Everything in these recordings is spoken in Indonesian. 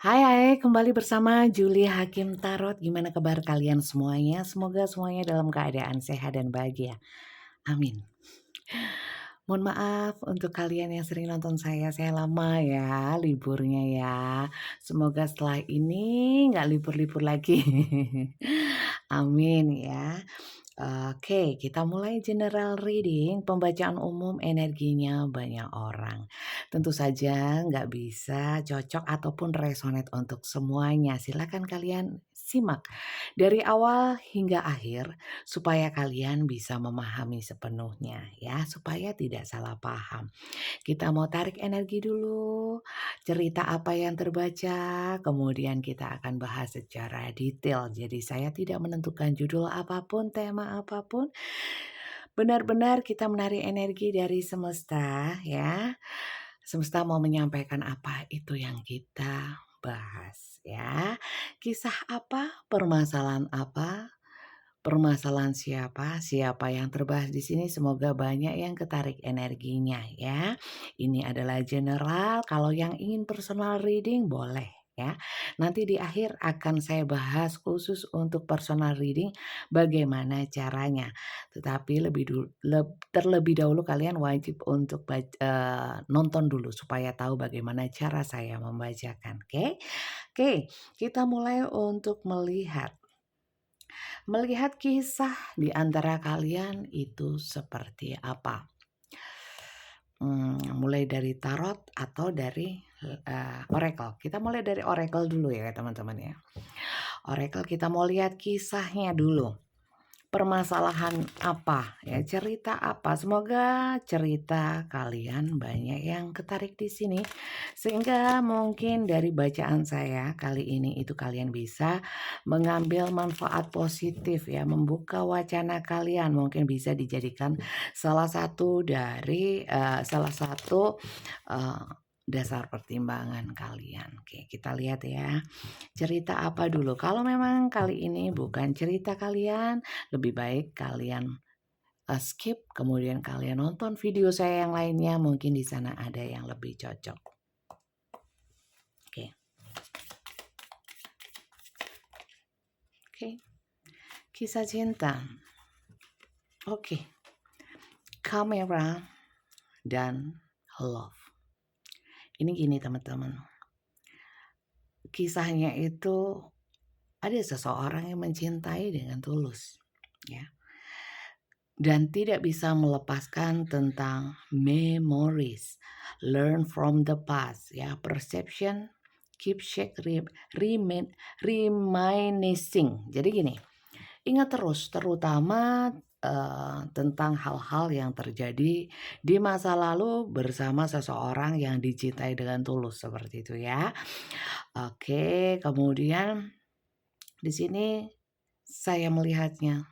Hai, kembali bersama Julie Hakim Tarot. Gimana kabar kalian semuanya? Semoga semuanya dalam keadaan sehat dan bahagia. Amin. Mohon maaf untuk kalian yang sering nonton saya lama ya liburnya ya. Semoga setelah ini nggak libur-libur lagi. Amin ya. Oke, kita mulai general reading, pembacaan umum energinya banyak orang. Tentu saja nggak bisa cocok ataupun resonate untuk semuanya. Silakan kalian simak dari awal hingga akhir supaya kalian bisa memahami sepenuhnya ya, supaya tidak salah paham. Kita mau tarik energi dulu, cerita apa yang terbaca, kemudian kita akan bahas secara detail. Jadi saya tidak menentukan judul apapun, tema apapun. Benar-benar kita menarik energi dari semesta ya. Semesta mau menyampaikan apa itu yang kita bahas ya. Kisah apa, permasalahan apa, permasalahan siapa, siapa yang terbahas di sini semoga banyak yang ketarik energinya ya. Ini adalah general, kalau yang ingin personal reading boleh ya. Nanti di akhir akan saya bahas khusus untuk personal reading bagaimana caranya. Tetapi terlebih dahulu kalian wajib untuk nonton dulu supaya tahu bagaimana cara saya membacakan, oke? Oke, kita mulai untuk melihat kisah di antara kalian itu seperti apa? Mulai dari tarot atau dari, oracle? Kita mulai dari oracle dulu ya teman-teman ya. Oracle kita mau lihat kisahnya dulu. Permasalahan apa ya, cerita apa? Semoga cerita kalian banyak yang ketarik di sini sehingga mungkin dari bacaan saya kali ini itu kalian bisa mengambil manfaat positif ya, membuka wacana kalian mungkin bisa dijadikan salah satu dari dasar pertimbangan kalian. Oke, kita lihat ya. Cerita apa dulu? Kalau memang kali ini bukan cerita kalian, lebih baik kalian skip, kemudian kalian nonton video saya yang lainnya, mungkin di sana ada yang lebih cocok. Oke. Oke. Kisah cinta. Oke. Kamera dan love. Ini gini teman-teman. Kisahnya itu ada seseorang yang mencintai dengan tulus, ya. Dan tidak bisa melepaskan tentang memories, learn from the past, ya, perception, keep check, reminiscing. Jadi gini, ingat terus terutama tentang hal-hal yang terjadi di masa lalu bersama seseorang yang dicintai dengan tulus seperti itu ya. Oke, kemudian di sini saya melihatnya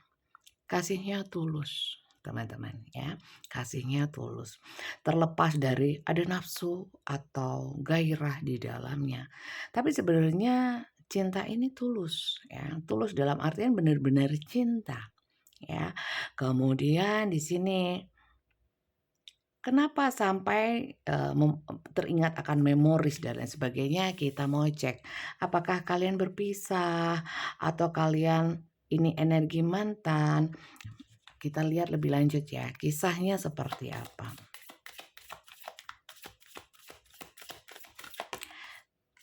kasihnya tulus, teman-teman ya. Kasihnya tulus. Terlepas dari ada nafsu atau gairah di dalamnya. Tapi sebenarnya cinta ini tulus ya. Tulus dalam artian benar-benar cinta ya. Kemudian di sini kenapa sampai teringat akan memoris dan lain sebagainya, kita mau cek apakah kalian berpisah atau kalian ini energi mantan. Kita lihat lebih lanjut ya, kisahnya seperti apa.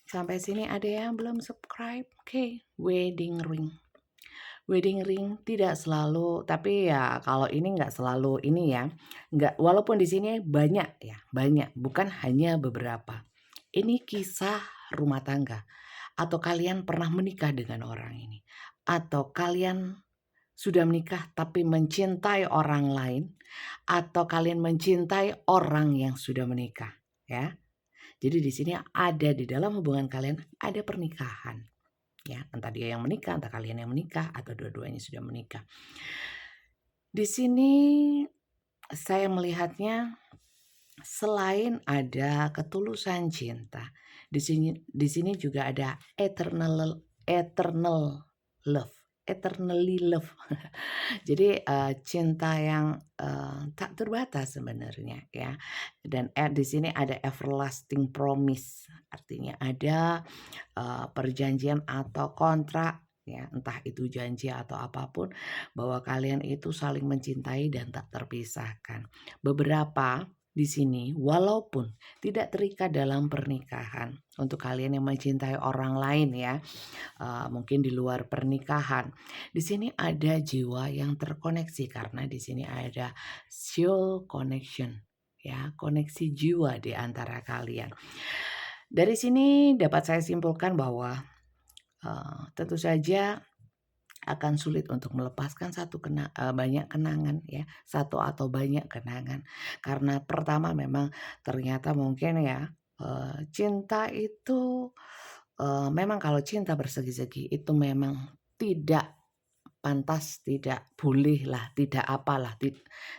Sampai sini ada yang belum subscribe? Oke, wedding ring. Wedding ring tidak selalu, tapi ya kalau ini nggak selalu ini ya. Nggak, walaupun di sini banyak ya, banyak, bukan hanya beberapa. Ini kisah rumah tangga. Atau kalian pernah menikah dengan orang ini. Atau kalian sudah menikah tapi mencintai orang lain, atau kalian mencintai orang yang sudah menikah, ya. Jadi di sini ada di dalam hubungan kalian ada pernikahan, ya. Entah dia yang menikah, entah kalian yang menikah, atau dua-duanya sudah menikah. Di sini saya melihatnya selain ada ketulusan cinta, di sini juga ada eternal love. eternally love. Jadi, cinta yang, tak terbatas sebenarnya ya, dan di sini ada everlasting promise, artinya ada, perjanjian atau kontrak ya, entah itu janji atau apapun bahwa kalian itu saling mencintai dan tak terpisahkan. Beberapa di sini walaupun tidak terikat dalam pernikahan, untuk kalian yang mencintai orang lain ya, mungkin di luar pernikahan. Di sini ada jiwa yang terkoneksi karena di sini ada soul connection ya, koneksi jiwa di antara kalian. Dari sini dapat saya simpulkan bahwa tentu saja akan sulit untuk melepaskan banyak kenangan ya, satu atau banyak kenangan. Karena pertama memang ternyata mungkin ya, cinta itu, memang kalau cinta bersegi-segi itu memang tidak pantas, tidak bolehlah, tidak apalah,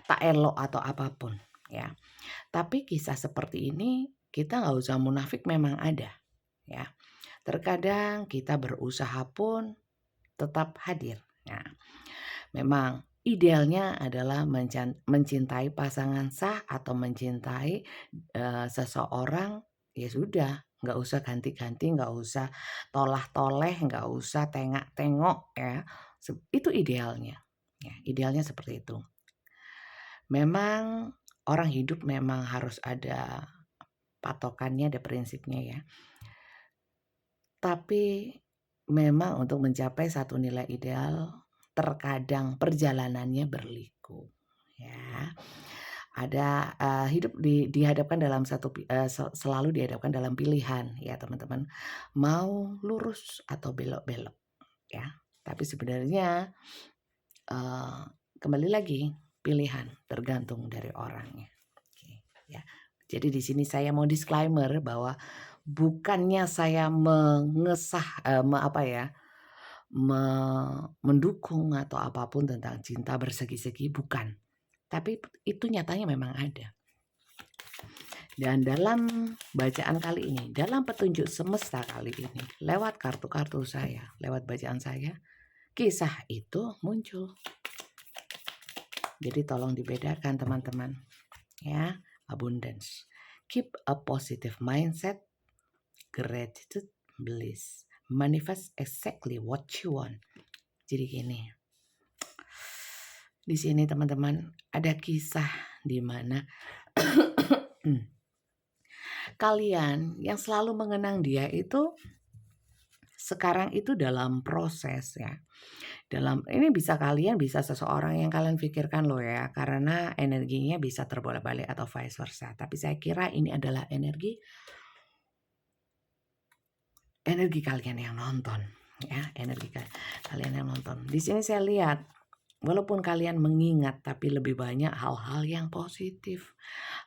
tak elok atau apapun ya. Tapi kisah seperti ini kita nggak usah munafik memang ada ya. Terkadang kita berusaha pun tetap hadir. Nah, memang idealnya adalah mencintai pasangan sah atau mencintai, seseorang, ya sudah, nggak usah ganti-ganti, nggak usah tolah-toleh, nggak usah tengak-tengok ya, itu idealnya, ya idealnya seperti itu. Memang orang hidup memang harus ada patokannya, ada prinsipnya ya. Tapi memang untuk mencapai satu nilai ideal terkadang perjalanannya berliku ya. Ada, hidup dihadapkan dalam selalu dihadapkan dalam pilihan ya teman-teman. Mau lurus atau belok-belok ya. Tapi sebenarnya, eee, kembali lagi pilihan tergantung dari orangnya. Oke ya. Jadi di sini saya mau disclaimer bahwa bukannya saya mengesah, apa ya, mendukung atau apapun tentang cinta bersegi-segi, bukan. Tapi itu nyatanya memang ada. Dan dalam bacaan kali ini, dalam petunjuk semesta kali ini, lewat kartu-kartu saya, lewat bacaan saya, kisah itu muncul. Jadi tolong dibedakan teman-teman ya, abundance. Keep a positive mindset, gratitude, bliss. Manifest exactly what you want. Jadi gini, di sini teman-teman ada kisah di mana kalian yang selalu mengenang dia itu sekarang itu dalam proses ya. Ini bisa bisa seseorang yang kalian pikirkan loh ya, karena energinya bisa terbolak-balik atau vice versa. Tapi saya kira ini adalah energi kalian yang nonton ya, energi kalian yang nonton. Di sini saya lihat walaupun kalian mengingat tapi lebih banyak hal-hal yang positif.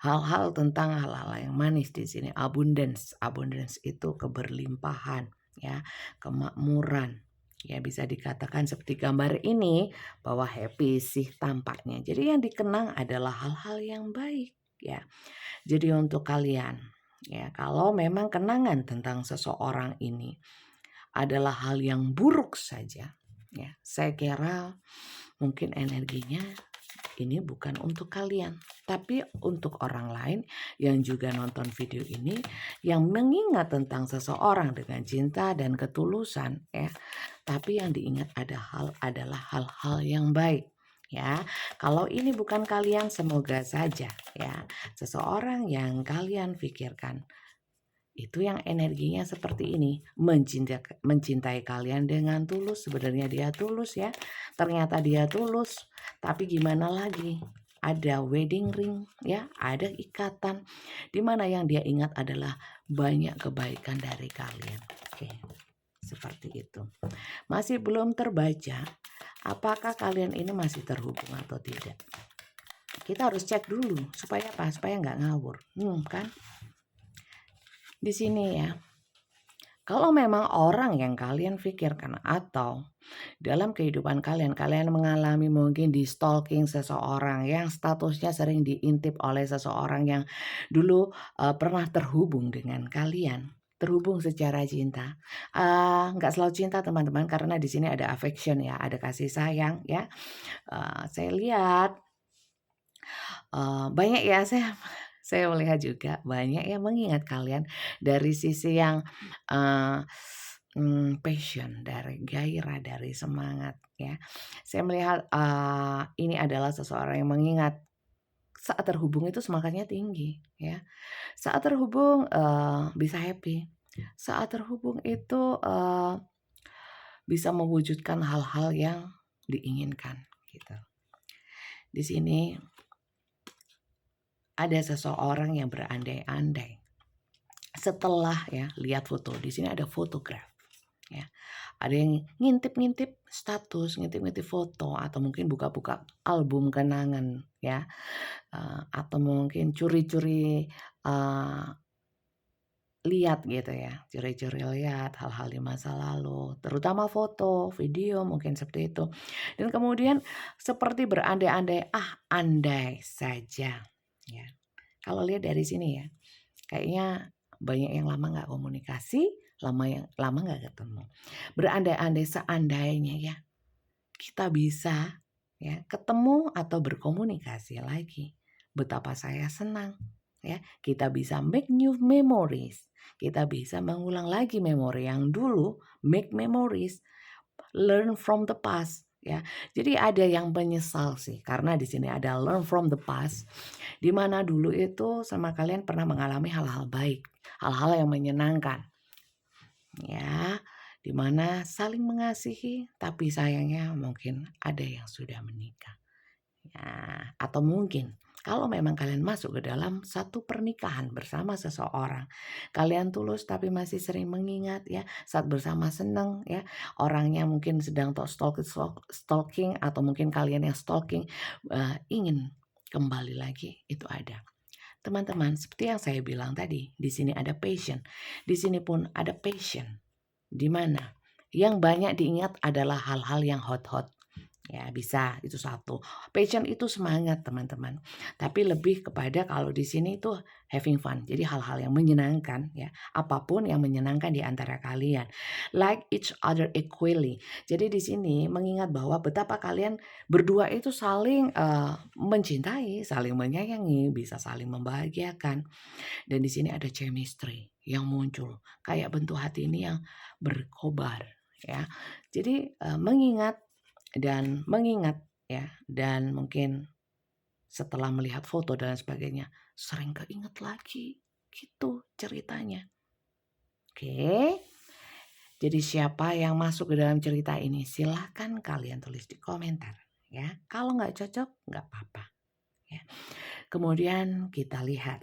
Hal-hal tentang hal-hal yang manis di sini. Abundance. Abundance itu keberlimpahan ya, kemakmuran. Ya bisa dikatakan seperti gambar ini bahwa happy sih tampaknya. Jadi yang dikenang adalah hal-hal yang baik ya. Jadi untuk kalian ya, kalau memang kenangan tentang seseorang ini adalah hal yang buruk saja ya, saya kira mungkin energinya ini bukan untuk kalian, tapi untuk orang lain yang juga nonton video ini, yang mengingat tentang seseorang dengan cinta dan ketulusan ya. Tapi yang diingat adalah hal-hal yang baik ya. Kalau ini bukan kalian, semoga saja ya seseorang yang kalian pikirkan itu yang energinya seperti ini, mencintai kalian dengan tulus. Sebenarnya dia tulus ya, ternyata dia tulus, tapi gimana lagi, ada wedding ring ya, ada ikatan, dimana yang dia ingat adalah banyak kebaikan dari kalian. Oke, seperti itu. Masih belum terbaca apakah kalian ini masih terhubung atau tidak. Kita harus cek dulu supaya apa? Supaya nggak ngawur kan. Di sini ya, kalau memang orang yang kalian pikirkan atau dalam kehidupan kalian mengalami mungkin di stalking seseorang yang statusnya sering diintip oleh seseorang yang dulu pernah terhubung dengan kalian. terhubung secara cinta. Nggak selalu cinta teman-teman, karena di sini ada affection ya, ada kasih sayang ya. Saya lihat, banyak ya, saya melihat juga banyak yang mengingat kalian dari sisi yang, eee, passion, dari gairah, dari semangat ya. Saya melihat, ini adalah seseorang yang mengingat saat terhubung itu semangatnya tinggi ya. Saat terhubung, bisa happy. Saat terhubung itu, bisa mewujudkan hal-hal yang diinginkan gitu. Di sini ada seseorang yang berandai-andai setelah ya lihat foto. Di sini ada photograph ya. Ada yang ngintip-ngintip status, ngintip-ngintip foto, atau mungkin buka-buka album kenangan ya, atau mungkin curi-curi, lihat gitu ya, curi-curi lihat hal-hal di masa lalu, terutama foto, video mungkin seperti itu. Dan kemudian seperti berandai-andai, andai saja ya. Kalau lihat dari sini ya, kayaknya banyak yang lama nggak komunikasi, lama nggak ketemu. Berandai-andai seandainya ya, kita bisa ya ketemu atau berkomunikasi lagi. Betapa saya senang ya, kita bisa make new memories. Kita bisa mengulang lagi memori yang dulu, make memories, learn from the past ya. Jadi ada yang menyesal sih, karena di sini ada learn from the past, di mana dulu itu sama kalian pernah mengalami hal-hal baik, hal-hal yang menyenangkan ya, di mana saling mengasihi, tapi sayangnya mungkin ada yang sudah menikah. Ya, atau mungkin kalau memang kalian masuk ke dalam satu pernikahan bersama seseorang, kalian tulus tapi masih sering mengingat ya, saat bersama seneng ya, orangnya mungkin sedang stalking, atau mungkin kalian yang stalking, ingin kembali lagi, itu ada. Teman-teman, seperti yang saya bilang tadi, di sini ada passion, di sini pun ada passion, di mana yang banyak diingat adalah hal-hal yang hot-hot. Ya bisa, itu satu. Passion itu semangat teman-teman. Tapi lebih kepada kalau di sini itu having fun. Jadi hal-hal yang menyenangkan ya. Apapun yang menyenangkan di antara kalian. Like each other equally. Jadi di sini mengingat bahwa betapa kalian berdua itu saling mencintai, saling menyayangi, bisa saling membahagiakan. Dan di sini ada chemistry yang muncul. Kayak bentuk hati ini yang berkobar ya. Jadi mengingat ya, dan mungkin setelah melihat foto dan sebagainya sering keinget lagi gitu ceritanya. Oke, jadi siapa yang masuk ke dalam cerita ini silahkan kalian tulis di komentar ya. Kalau nggak cocok nggak apa-apa ya. Kemudian kita lihat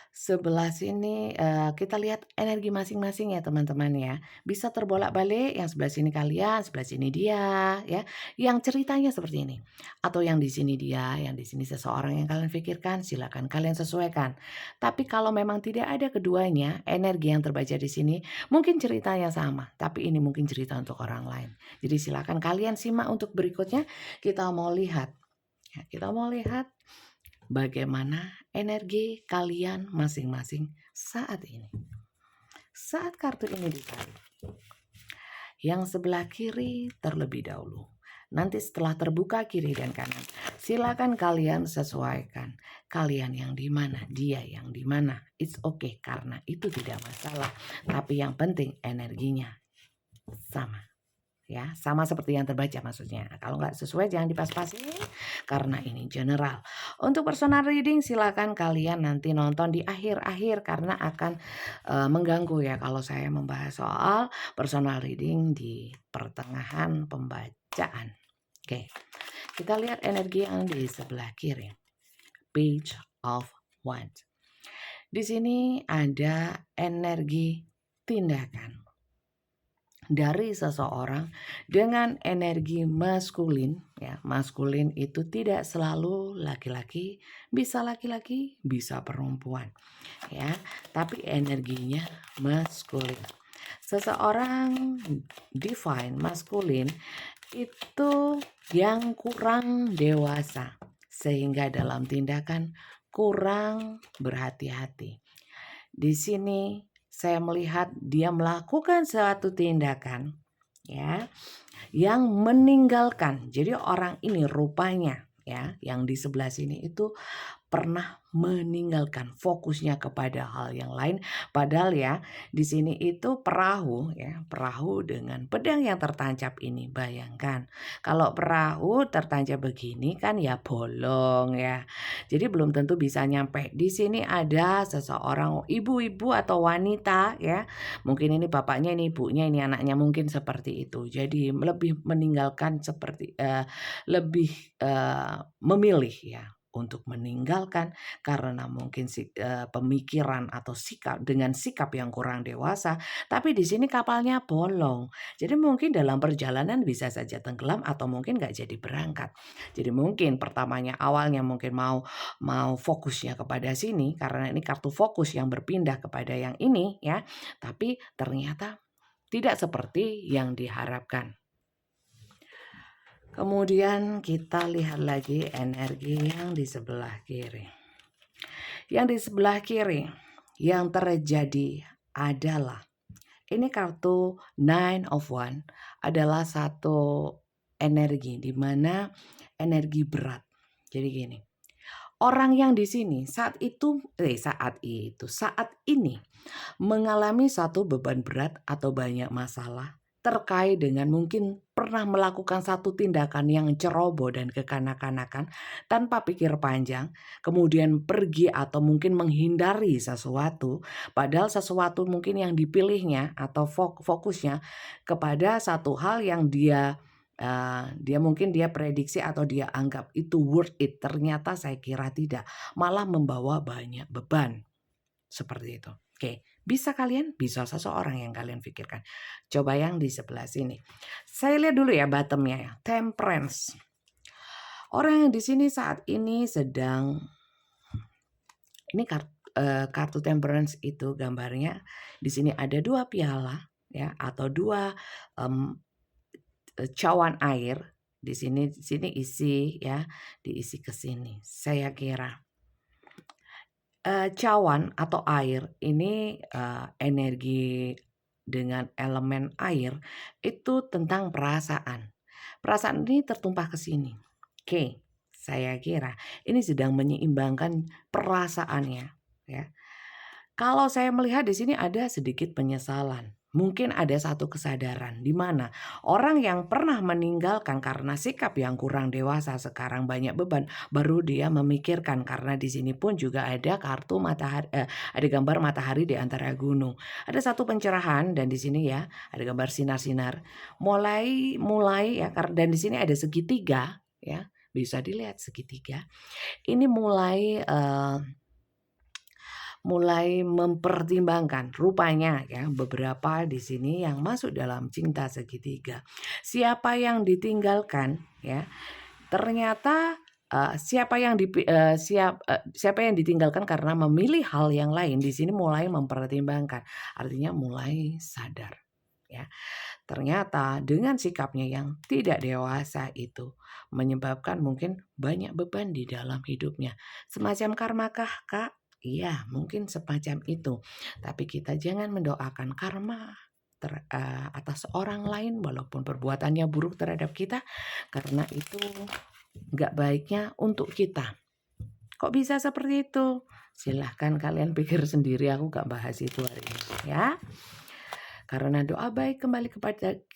sebelah sini, kita lihat energi masing-masing ya teman-teman ya. Bisa terbolak-balik, yang sebelah sini kalian, sebelah sini dia ya, yang ceritanya seperti ini. Atau yang di sini dia, yang di sini seseorang yang kalian pikirkan, silakan kalian sesuaikan. Tapi kalau memang tidak ada keduanya, energi yang terbaca di sini, mungkin ceritanya sama, tapi ini mungkin cerita untuk orang lain. Jadi silakan kalian simak untuk berikutnya, kita mau lihat ya, kita mau lihat bagaimana energi kalian masing-masing saat ini. Saat kartu ini ditarik, yang sebelah kiri terlebih dahulu. Nanti setelah terbuka kiri dan kanan, silakan kalian sesuaikan. Kalian yang di mana, dia yang di mana. It's okay, karena itu tidak masalah. Tapi yang penting energinya sama. Ya, sama seperti yang terbaca maksudnya. Kalau nggak sesuai jangan dipas-pasin karena ini general. Untuk personal reading silakan kalian nanti nonton di akhir-akhir karena akan mengganggu ya kalau saya membahas soal personal reading di pertengahan pembacaan. Oke. Kita lihat energi yang di sebelah kiri. Page of Wands. Di sini ada energi tindakan dari seseorang dengan energi maskulin ya. Maskulin itu tidak selalu laki-laki, bisa perempuan ya, tapi energinya maskulin. Seseorang divine maskulin itu yang kurang dewasa sehingga dalam tindakan kurang berhati-hati. di sini saya melihat dia melakukan suatu tindakan ya yang meninggalkan. Jadi orang ini rupanya ya yang di sebelah sini itu pernah meninggalkan fokusnya kepada hal yang lain. Padahal ya di sini itu perahu ya, perahu dengan pedang yang tertancap ini. Bayangkan kalau perahu tertancap begini kan ya bolong ya. Jadi belum tentu bisa nyampe. Di sini ada seseorang ibu-ibu atau wanita ya. Mungkin ini bapaknya, ini ibunya, ini anaknya mungkin seperti itu. Jadi lebih meninggalkan seperti lebih memilih ya untuk meninggalkan karena mungkin pemikiran atau dengan sikap yang kurang dewasa, tapi di sini kapalnya bolong. Jadi mungkin dalam perjalanan bisa saja tenggelam atau mungkin nggak jadi berangkat. Jadi mungkin pertamanya awalnya mungkin mau mau fokusnya kepada sini karena ini kartu fokus yang berpindah kepada yang ini ya, tapi ternyata tidak seperti yang diharapkan. Kemudian kita lihat lagi energi yang di sebelah kiri. Yang di sebelah kiri yang terjadi adalah ini kartu Nine of Wands adalah satu energi di mana energi berat. Jadi gini, orang yang di sini saat ini mengalami satu beban berat atau banyak masalah terkait dengan mungkin pernah melakukan satu tindakan yang ceroboh dan kekanak-kanakan tanpa pikir panjang, kemudian pergi atau mungkin menghindari sesuatu, padahal sesuatu mungkin yang dipilihnya atau fokusnya kepada satu hal yang dia mungkin dia prediksi atau dia anggap itu worth it, ternyata saya kira tidak, malah membawa banyak beban. Seperti itu. Oke, bisa kalian, bisa seseorang yang kalian pikirkan. Coba yang di sebelah sini. Saya lihat dulu ya bottomnya ya, Temperance. Orang yang di sini saat ini sedang, ini kartu Temperance itu gambarnya di sini ada 2 piala ya atau 2 cawan air. Di sini isi ya, diisi ke sini. Saya kira cawan atau air ini energi dengan elemen air itu tentang perasaan. Perasaan ini tertumpah ke sini. Oke, saya kira ini sedang menyeimbangkan perasaannya ya. Kalau saya melihat di sini ada sedikit penyesalan. Mungkin ada satu kesadaran di mana orang yang pernah meninggalkan karena sikap yang kurang dewasa sekarang banyak beban, baru dia memikirkan karena di sini pun juga ada kartu matahari, ada gambar matahari di antara gunung. Ada satu pencerahan dan di sini ya ada gambar sinar-sinar. Mulai ya dan di sini ada segitiga ya, bisa dilihat segitiga. Ini mulai mempertimbangkan rupanya ya beberapa di sini yang masuk dalam cinta segitiga. Siapa yang ditinggalkan ya ternyata siapa yang ditinggalkan karena memilih hal yang lain di sini mulai mempertimbangkan. Artinya mulai sadar ya. Ternyata dengan sikapnya yang tidak dewasa itu menyebabkan mungkin banyak beban di dalam hidupnya. Semacam karmakah, Kak? Iya, mungkin semacam itu. Tapi kita jangan mendoakan karma atas orang lain walaupun perbuatannya buruk terhadap kita karena itu nggak baiknya untuk kita. Kok bisa seperti itu? Silahkan kalian pikir sendiri, aku nggak bahas itu hari ini ya. Karena doa baik kembali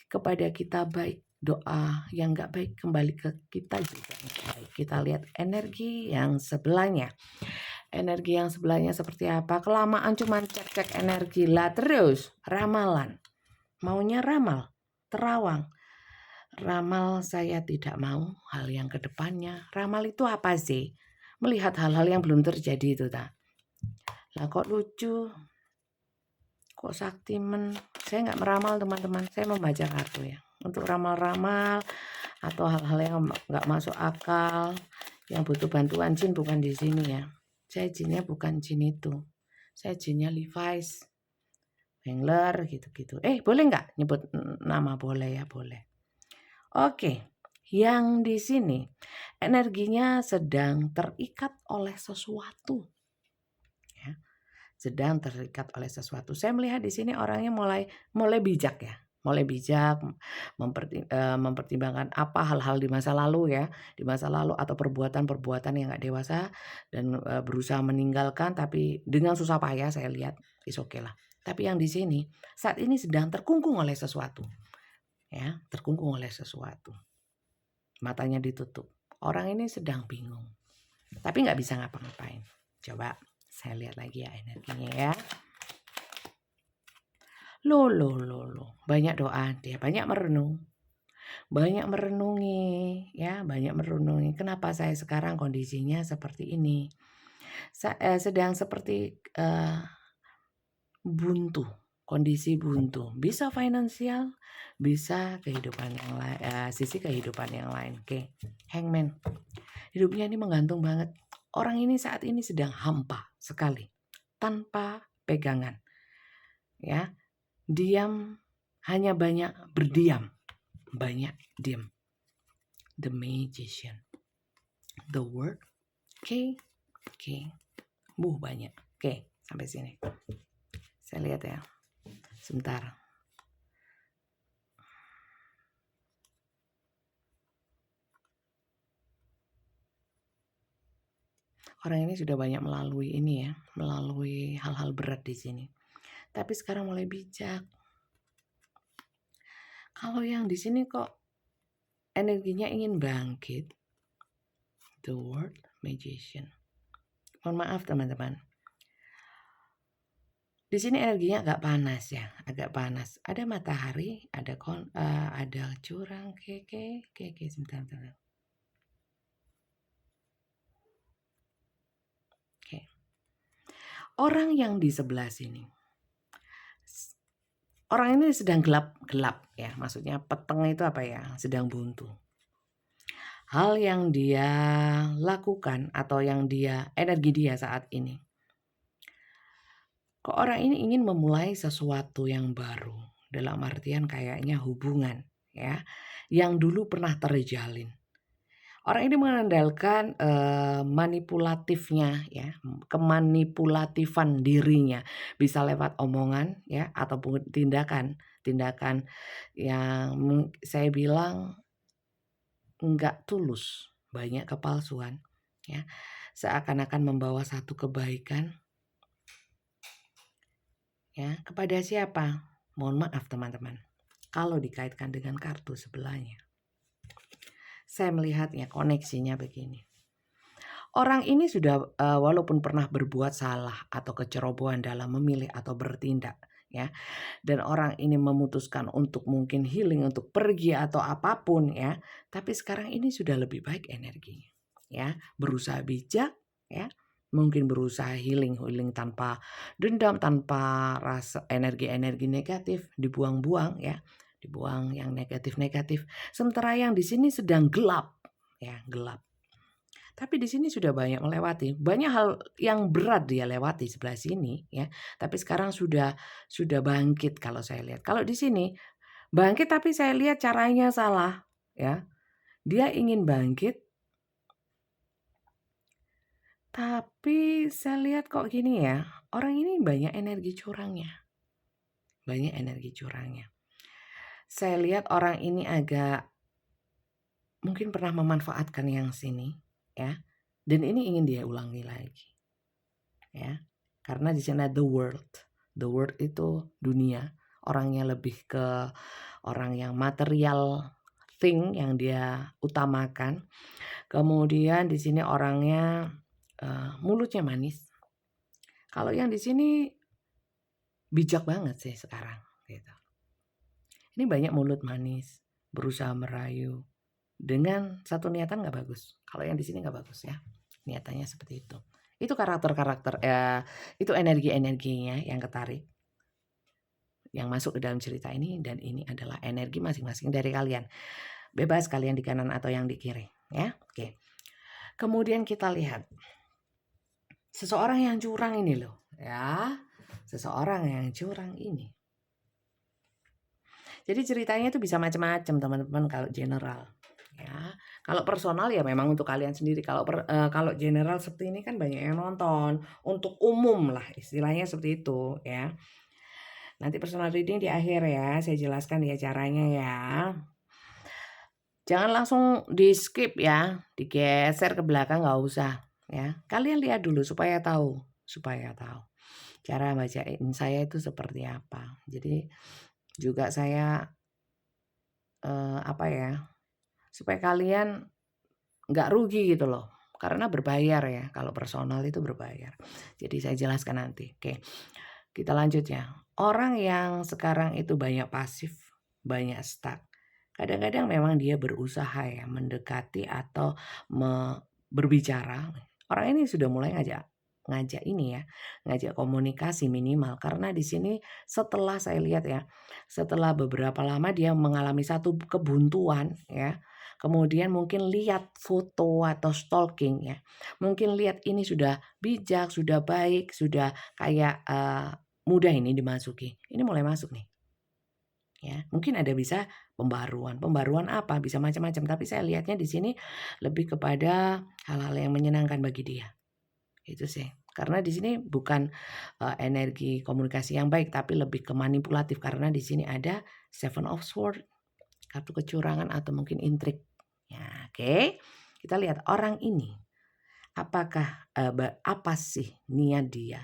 kepada kita baik, doa yang nggak baik kembali ke kita juga baik. Kita lihat energi yang sebelahnya. Energi yang sebelahnya seperti apa? Kelamaan cuman cek-cek energi lah terus. Ramalan. Maunya ramal. Terawang. Ramal saya tidak mau hal yang kedepannya. Ramal itu apa sih? Melihat hal-hal yang belum terjadi itu tak. Lah kok lucu. Kok saktimen. Saya nggak meramal teman-teman. Saya membaca kartu ya. Untuk ramal-ramal atau hal-hal yang nggak masuk akal. Yang butuh bantuan jin bukan di sini ya. Saya jinnya bukan jin itu. Saya jinnya Levi's, Wengler gitu-gitu. Boleh nggak nyebut nama? Boleh ya, boleh. Oke, yang di sini energinya sedang terikat oleh sesuatu. Ya. sedang terikat oleh sesuatu. Saya melihat di sini orangnya mulai bijak ya, mulai bijak mempertimbangkan apa hal-hal di masa lalu ya, di masa lalu atau perbuatan-perbuatan yang nggak dewasa dan, berusaha meninggalkan tapi dengan susah payah saya lihat, is okay lah. Tapi yang di sini, saat ini sedang terkungkung oleh sesuatu ya, terkungkung oleh sesuatu. Matanya ditutup. Orang ini sedang bingung, tapi nggak bisa ngapa-ngapain. Coba saya lihat lagi ya energinya ya. Loh, banyak doa dia, banyak merenung. Banyak merenungi ya, banyak merenungi. Kenapa saya sekarang kondisinya seperti ini? Sedang seperti, buntu, kondisi buntu. Bisa finansial, bisa kehidupan yang lain, sisi kehidupan yang lain. Oke, Hangman. Hidupnya ini menggantung banget. Orang ini saat ini sedang hampa sekali, tanpa pegangan. Ya, diam, hanya banyak berdiam, banyak diam. The Magician, The World, oke, banyak. Oke, sampai sini. Saya lihat ya, sebentar. Orang ini sudah banyak melalui ini ya, melalui hal-hal berat di sini. Tapi sekarang mulai bijak. Kalau yang di sini kok energinya ingin bangkit. The World Magician. Mohon maaf teman-teman. Di sini energinya agak panas ya, agak panas. Ada matahari, ada curang, keke, sebentar. Oke. Orang yang di sebelah sini. Orang ini sedang gelap ya, maksudnya peteng itu apa ya, sedang buntu. Hal yang dia lakukan atau yang energi dia saat ini. Kok orang ini ingin memulai sesuatu yang baru, dalam artian kayaknya hubungan ya, yang dulu pernah terjalin. Orang ini mengandalkan manipulatifnya ya, kemanipulatifan dirinya, bisa lewat omongan ya ataupun tindakan yang saya bilang enggak tulus, banyak kepalsuan ya. Seakan-akan membawa satu kebaikan ya, kepada siapa? Mohon maaf teman-teman, kalau dikaitkan dengan kartu sebelahnya. Saya melihatnya koneksinya begini. Orang ini sudah walaupun pernah berbuat salah atau kecerobohan dalam memilih atau bertindak ya. Dan orang ini memutuskan untuk mungkin healing, untuk pergi atau apapun ya. Tapi sekarang ini sudah lebih baik energinya ya. Berusaha bijak ya. Mungkin berusaha healing tanpa dendam, tanpa rasa energi-energi negatif dibuang-buang ya. Dibuang yang negatif-negatif. Sementara yang di sini sedang gelap ya, gelap. Tapi di sini sudah banyak melewati, banyak hal yang berat dia lewati sebelah sini ya. Tapi sekarang sudah bangkit kalau saya lihat. Kalau di sini bangkit tapi saya lihat caranya salah ya. Dia ingin bangkit tapi saya lihat kok gini ya, orang ini banyak energi curangnya. Banyak energi curangnya. Saya lihat orang ini agak mungkin pernah memanfaatkan yang sini ya. Dan ini ingin dia ulangi lagi. Ya. Karena di sana the world. The world itu dunia. Orangnya lebih ke orang yang material thing yang dia utamakan. Kemudian di sini orangnya mulutnya manis. Kalau yang di sini bijak banget sih sekarang gitu. Ini banyak mulut manis, berusaha merayu dengan satu niatan nggak bagus. Kalau yang di sini nggak bagus ya, niatannya seperti itu. Itu karakter-karakter itu energi-energinya yang ketarik, yang masuk ke dalam cerita ini, dan ini adalah energi masing-masing dari kalian. Bebas kalian di kanan atau yang di kiri ya. Oke. Kemudian kita lihat seseorang yang curang ini loh ya. Seseorang yang curang ini. Jadi ceritanya itu bisa macam-macam teman-teman kalau general ya. Kalau personal ya memang untuk kalian sendiri, kalau general seperti ini kan banyak yang nonton, untuk umum lah istilahnya seperti itu ya. Nanti personal reading di akhir ya, saya jelaskan ya caranya ya. Jangan langsung di-skip ya, digeser ke belakang nggak usah ya. Kalian lihat dulu supaya tahu cara bacain saya itu seperti apa. Jadi juga saya, apa ya, supaya kalian nggak rugi gitu loh, karena berbayar ya, kalau personal itu berbayar. Jadi saya jelaskan nanti. Oke, kita lanjut ya. Orang yang sekarang itu banyak pasif, banyak stuck. Kadang-kadang memang dia berusaha ya mendekati atau berbicara. Orang ini sudah mulai ngajak ngajak ini ya, ngajak komunikasi minimal karena di sini setelah saya lihat ya, setelah beberapa lama dia mengalami satu kebuntuan ya. Kemudian mungkin lihat foto atau stalking ya. Mungkin lihat ini sudah bijak, sudah baik, sudah kayak mudah ini dimasuki. Ini mulai masuk nih. Ya, mungkin ada bisa pembaruan. Pembaruan apa? Bisa macam-macam, tapi saya lihatnya di sini lebih kepada hal-hal yang menyenangkan bagi dia. Itu sih. Karena di sini bukan energi komunikasi yang baik, tapi lebih ke manipulatif karena di sini ada Seven of Swords, kartu kecurangan atau mungkin intrik. Ya, oke. Kita lihat orang ini apakah apa sih niat dia?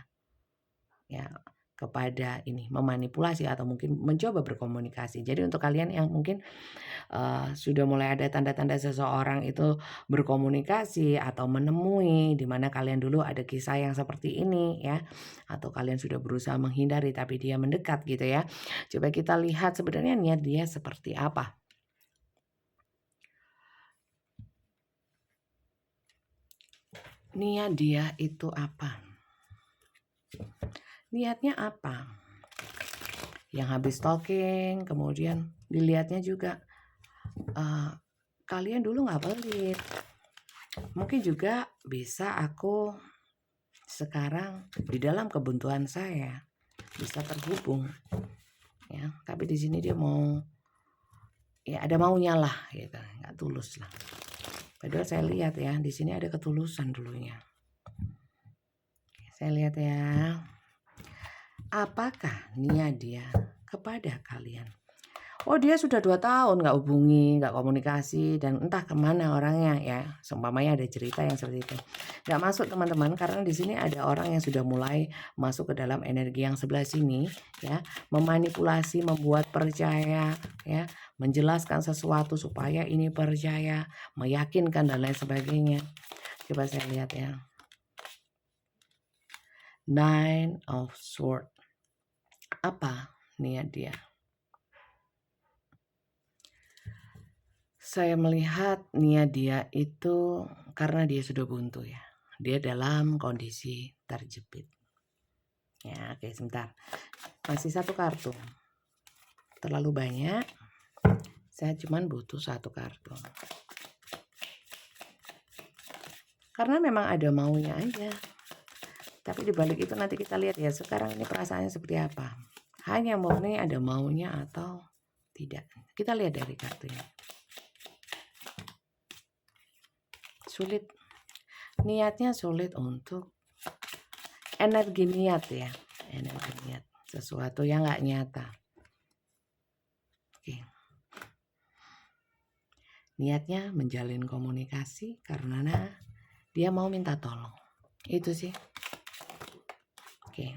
Ya, kepada ini memanipulasi atau mungkin mencoba berkomunikasi. Jadi untuk kalian yang mungkin sudah mulai ada tanda-tanda seseorang itu berkomunikasi atau menemui di mana kalian dulu ada kisah yang seperti ini ya, atau kalian sudah berusaha menghindari tapi dia mendekat gitu ya. Coba kita lihat sebenarnya niat dia seperti apa. Niat dia itu apa? Niatnya apa? Yang habis talking, kemudian dilihatnya juga kalian dulu nggak pelit. Mungkin juga bisa aku sekarang di dalam kebuntuan saya bisa terhubung ya. Tapi di sini dia mau ya ada maunya lah gitu, nggak tulus lah. Padahal saya lihat ya di sini ada ketulusan dulunya. Saya lihat ya. Apakah niat dia kepada kalian? Oh dia sudah 2 tahun nggak hubungi, nggak komunikasi dan entah kemana orangnya ya. Seumpamanya ada cerita yang seperti itu. Nggak masuk teman-teman karena di sini ada orang yang sudah mulai masuk ke dalam energi yang sebelah sini ya. Memanipulasi, membuat percaya ya. Menjelaskan sesuatu supaya ini percaya, meyakinkan dan lain sebagainya. Coba saya lihat ya. Nine of Swords. Apa niat dia? Saya melihat niat dia itu karena dia sudah buntu ya. Dia dalam kondisi terjepit. Ya, oke sebentar. Masih satu kartu. Terlalu banyak. Saya cuma butuh satu kartu. Karena memang ada maunya aja. Tapi dibalik itu nanti kita lihat ya sekarang ini perasaannya seperti apa. Hanya murni ada maunya atau tidak. Kita lihat dari kartunya. Sulit. Niatnya sulit untuk energi niat ya. Energi niat. Sesuatu yang nggak nyata. Oke. Niatnya menjalin komunikasi karena dia mau minta tolong. Itu sih. Oke.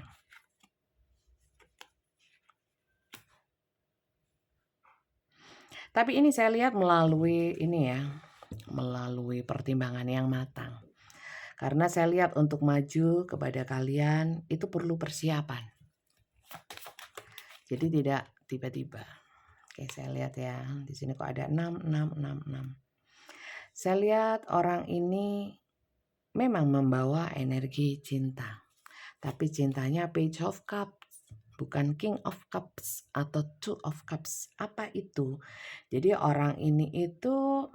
Tapi ini saya lihat melalui ini ya, melalui pertimbangan yang matang. Karena saya lihat untuk maju kepada kalian itu perlu persiapan. Jadi tidak tiba-tiba. Oke, saya lihat ya. Di sini kok ada 6, 6, 6, 6. Saya lihat orang ini memang membawa energi cinta. Tapi cintanya Page of Cups. Bukan King of Cups atau Two of Cups. Apa itu? Jadi orang ini itu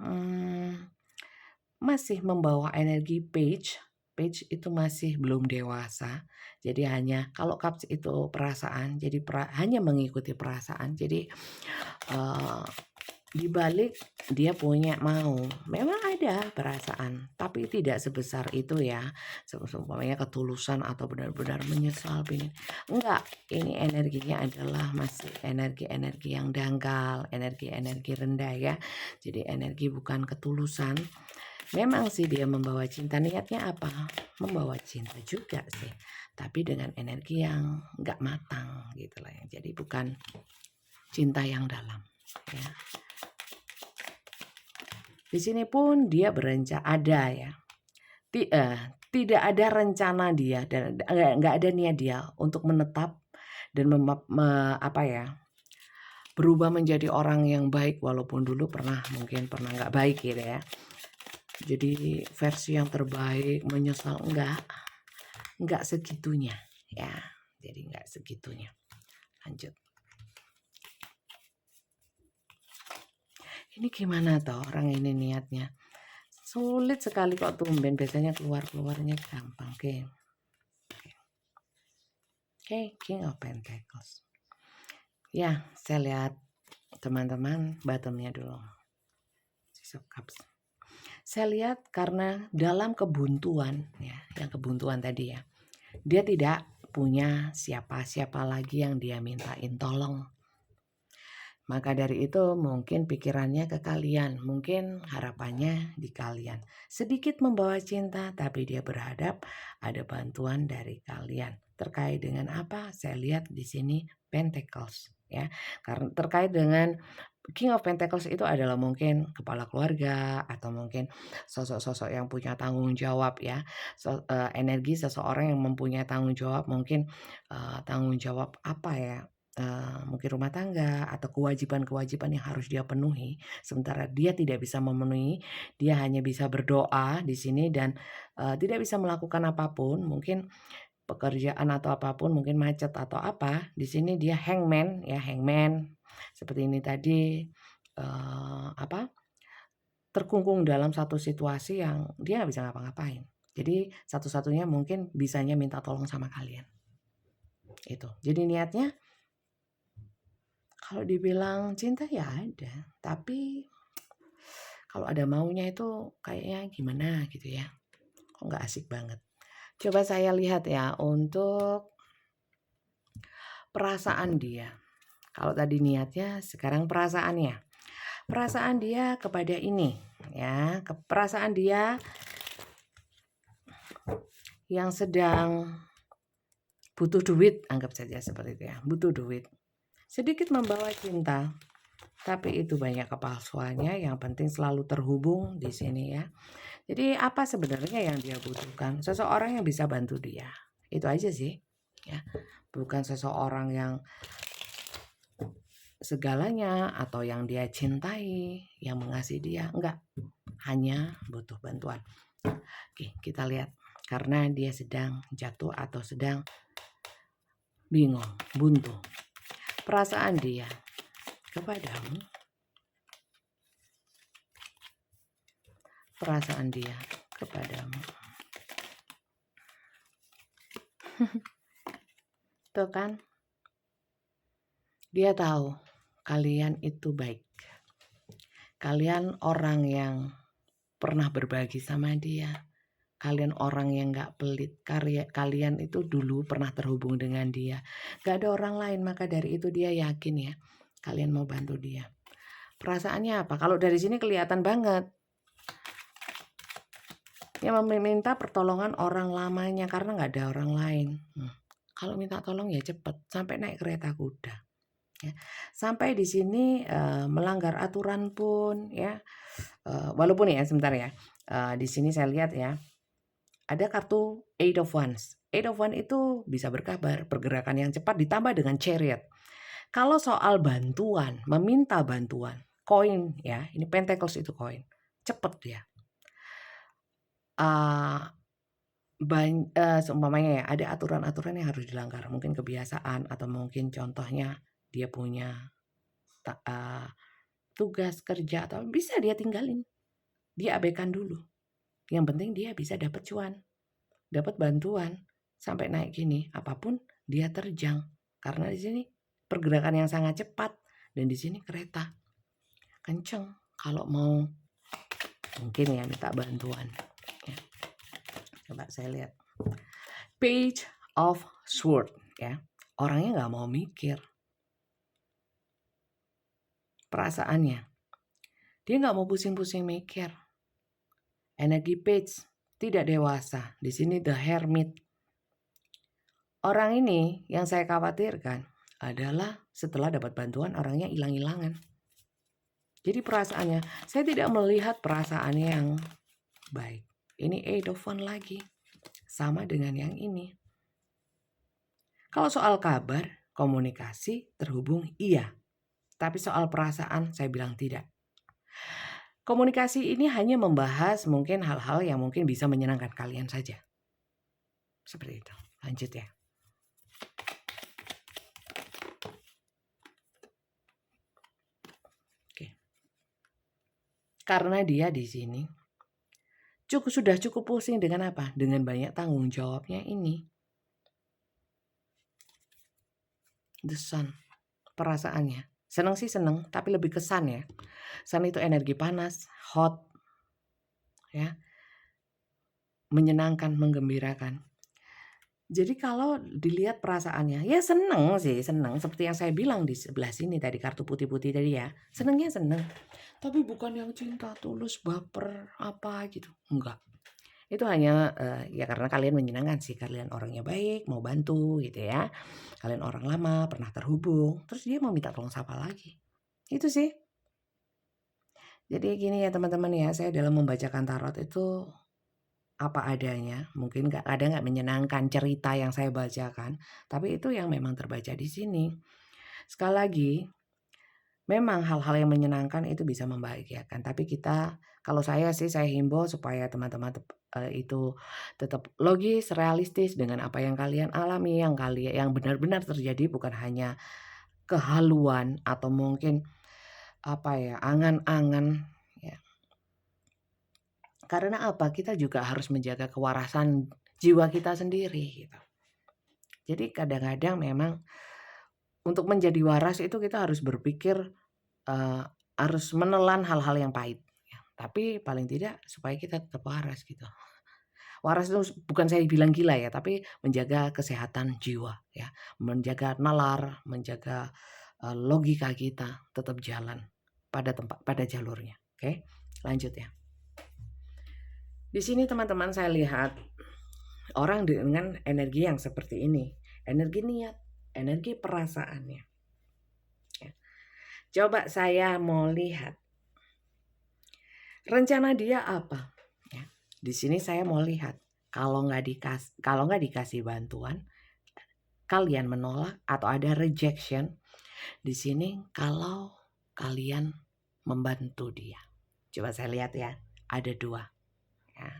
masih membawa energi Page. Page itu masih belum dewasa. Jadi hanya kalau Cups itu perasaan. Jadi hanya mengikuti perasaan. Jadi Di balik dia punya memang ada perasaan, tapi tidak sebesar itu ya, seumpamanya ketulusan atau benar-benar menyesal enggak, ini energinya adalah masih energi-energi yang dangkal, energi-energi rendah ya. Jadi energi bukan ketulusan. Memang sih dia membawa cinta, niatnya apa? Membawa cinta juga sih, tapi dengan energi yang enggak matang gitu lah ya. Jadi bukan cinta yang dalam ya. Di sini pun dia ada ya. Tidak ada rencana dia dan nggak ada niat dia untuk menetap dan apa ya, berubah menjadi orang yang baik walaupun dulu mungkin pernah nggak baik gitu ya. Jadi versi yang terbaik, menyesal enggak segitunya ya. Jadi enggak segitunya. Lanjut. Ini gimana toh orang ini niatnya? Sulit sekali kok tumben, biasanya keluarnya gampang. Oke, King of Pentacles. Ya, saya lihat teman-teman bottomnya dulu. Six of Cups. Saya lihat karena dalam kebuntuan ya, yang kebuntuan tadi ya, dia tidak punya siapa-siapa lagi yang dia mintain tolong. Maka dari itu mungkin pikirannya ke kalian, mungkin harapannya di kalian. Sedikit membawa cinta, tapi dia berharap ada bantuan dari kalian. Terkait dengan apa? Saya lihat di sini Pentacles ya. Karena terkait dengan King of Pentacles itu adalah mungkin kepala keluarga atau mungkin sosok-sosok yang punya tanggung jawab ya. Energi seseorang yang mempunyai tanggung jawab, mungkin tanggung jawab apa ya? Mungkin rumah tangga atau kewajiban-kewajiban yang harus dia penuhi, sementara dia tidak bisa memenuhi, dia hanya bisa berdoa di sini dan tidak bisa melakukan apapun, mungkin pekerjaan atau apapun, mungkin macet atau apa. Di sini dia hangman ya, hangman seperti ini tadi, terkungkung dalam satu situasi yang dia nggak bisa ngapa-ngapain. Jadi satu-satunya mungkin bisanya minta tolong sama kalian. Itu. Jadi niatnya kalau dibilang cinta ya ada, tapi kalau ada maunya itu kayaknya gimana gitu ya. Kok nggak asik banget. Coba saya lihat ya untuk perasaan dia. Kalau tadi niatnya, sekarang perasaannya. Perasaan dia kepada ini ya, perasaan dia yang sedang butuh duit, anggap saja seperti itu ya, butuh duit. Sedikit membawa cinta, tapi itu banyak kepalsuannya, yang penting selalu terhubung di sini ya. Jadi apa sebenarnya yang dia butuhkan? Seseorang yang bisa bantu dia. Itu aja sih ya. Bukan seseorang yang segalanya atau yang dia cintai, yang mengasihi dia, enggak. Hanya butuh bantuan. Oke, kita lihat karena dia sedang jatuh atau sedang bingung, buntu. Perasaan dia kepadamu, perasaan dia kepadamu. Tuh kan, dia tahu kalian itu baik. Kalian orang yang pernah berbagi sama dia. Kalian orang yang gak pelit. Kalian itu dulu pernah terhubung dengan dia. Gak ada orang lain, maka dari itu dia yakin ya, kalian mau bantu dia. Perasaannya apa? Kalau dari sini kelihatan banget. Yang meminta pertolongan orang lamanya karena nggak ada orang lain. Kalau minta tolong ya cepet, sampai naik kereta kuda. Ya. Sampai di sini melanggar aturan pun ya, walaupun ya sebentar ya, di sini saya lihat ya, ada kartu Eight of Wands. Eight of Wands itu bisa berkabar, pergerakan yang cepat ditambah dengan Chariot. Kalau soal bantuan, meminta bantuan, koin ya, ini Pentacles itu koin, cepet dia. Seumpamanya ya, ada aturan-aturan yang harus dilanggar, mungkin kebiasaan atau mungkin contohnya dia punya tugas kerja atau bisa dia tinggalin, dia abaikan dulu. Yang penting dia bisa dapat cuan, dapat bantuan sampai naik gini, apapun dia terjang karena di sini pergerakan yang sangat cepat dan di sini kereta. kenceng kalau mau mungkin ya minta bantuan. Ya. Coba saya lihat. Page of Sword ya. Orangnya nggak mau mikir. Perasaannya. Dia nggak mau pusing-pusing mikir. Energi Page tidak dewasa. Di sini The Hermit. Orang ini yang saya khawatirkan adalah setelah dapat bantuan orangnya hilang-hilangan. Jadi perasaannya, saya tidak melihat perasaannya yang baik. Ini Eight of Wands lagi. Sama dengan yang ini. Kalau soal kabar, komunikasi, terhubung, iya. Tapi soal perasaan, saya bilang tidak. Komunikasi ini hanya membahas mungkin hal-hal yang mungkin bisa menyenangkan kalian saja. Seperti itu. Lanjut ya. Oke. Karena dia di sini sudah cukup pusing dengan apa? Dengan banyak tanggung jawabnya ini. The Sun. Perasaannya. Senang sih senang, tapi lebih ke Sun ya. Sun itu energi panas, hot, ya, menyenangkan, menggembirakan. Jadi kalau dilihat perasaannya, ya seneng sih, seneng. Seperti yang saya bilang di sebelah sini tadi, kartu putih-putih tadi ya. Senengnya seneng. Tapi bukan yang cinta tulus, baper, apa gitu. Enggak. Itu hanya ya karena kalian menyenangkan sih. Kalian orangnya baik, mau bantu gitu ya. Kalian orang lama, pernah terhubung. Terus dia mau minta tolong siapa lagi. Itu sih. Jadi gini ya teman-teman ya, saya dalam membacakan tarot itu apa adanya. Mungkin ada nggak menyenangkan cerita yang saya bacakan, tapi itu yang memang terbaca di sini. Sekali lagi, memang hal-hal yang menyenangkan itu bisa membahagiakan. Tapi kita, kalau saya sih saya himbau supaya teman-teman itu tetap logis, realistis dengan apa yang kalian alami, yang benar-benar terjadi, bukan hanya kehaluan atau mungkin apa ya, angan-angan ya. Karena apa? Kita juga harus menjaga kewarasan jiwa kita sendiri gitu. Jadi kadang-kadang memang untuk menjadi waras itu kita harus berpikir harus menelan hal-hal yang pahit ya. Tapi paling tidak supaya kita tetap waras gitu. Waras itu bukan saya bilang gila ya, tapi menjaga kesehatan jiwa ya, menjaga nalar, menjaga logika kita tetap jalan pada jalurnya. Oke, lanjut ya. Di sini teman-teman saya lihat orang dengan energi yang seperti ini, energi niat, energi perasaannya. Ya. Coba saya mau lihat rencana dia apa. Ya. Di sini saya mau lihat kalau nggak dikasih bantuan, kalian menolak atau ada rejection. Di sini kalau kalian membantu dia. Coba saya lihat ya, ada 2. Ya.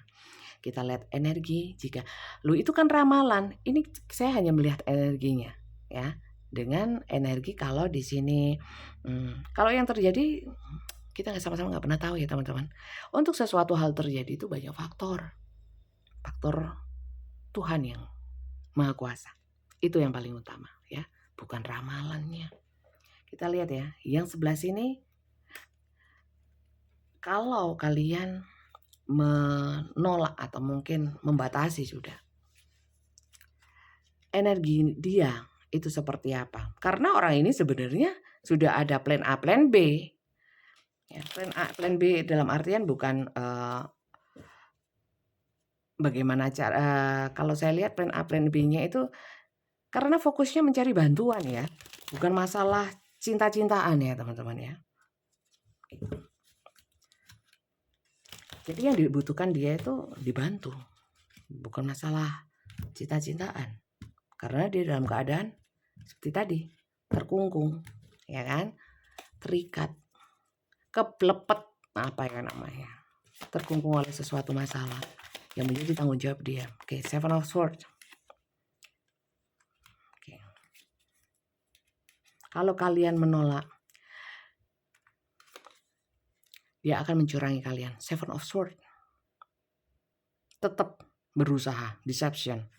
Kita lihat energi, jika lu itu kan ramalan, ini saya hanya melihat energinya ya. Dengan energi kalau di sini kalau yang terjadi kita sama-sama nggak pernah tahu ya teman-teman. Untuk sesuatu hal terjadi itu banyak faktor Tuhan yang Maha Kuasa. Itu yang paling utama ya, bukan ramalannya. Kita lihat ya, yang sebelah sini kalau kalian menolak atau mungkin membatasi sudah. Energi dia itu seperti apa? Karena orang ini sebenarnya sudah ada plan A, plan B. Ya, plan A, plan B dalam artian bukan bagaimana cara kalau saya lihat plan A, plan B-nya itu karena fokusnya mencari bantuan ya, bukan masalah cinta-cintaan ya teman-teman ya. Jadi yang dibutuhkan dia itu dibantu, bukan masalah cinta-cintaan. Karena dia dalam keadaan seperti tadi, terkungkung, ya kan? Terikat, keplepet, apa ya namanya? Terkungkung oleh sesuatu masalah yang menjadi tanggung jawab dia. Oke, Seven of Swords. Oke. Kalau kalian menolak, dia akan mencurangi kalian. Seven of Swords. Tetap berusaha, deception,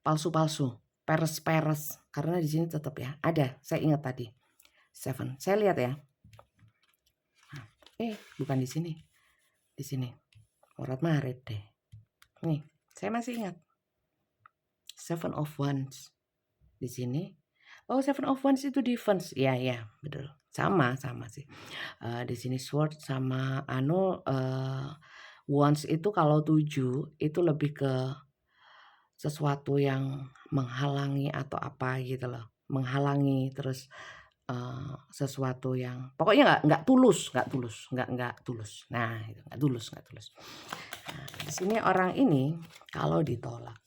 palsu-palsu, peres-peres. Karena di sini tetap ya, ada. Saya ingat tadi. Seven. Saya lihat ya. Bukan di sini. Di sini. Maret deh. Nih, saya masih ingat. Seven of Wands. Di sini. Oh, Seven of Wands itu defense. Iya, betul. Sama sih. Di sini sword sama wands itu kalau 7 itu lebih ke sesuatu yang menghalangi atau apa gitu loh. Menghalangi terus sesuatu yang pokoknya nggak tulus. Nah, itu nggak tulus. Nah, di sini orang ini kalau ditolak,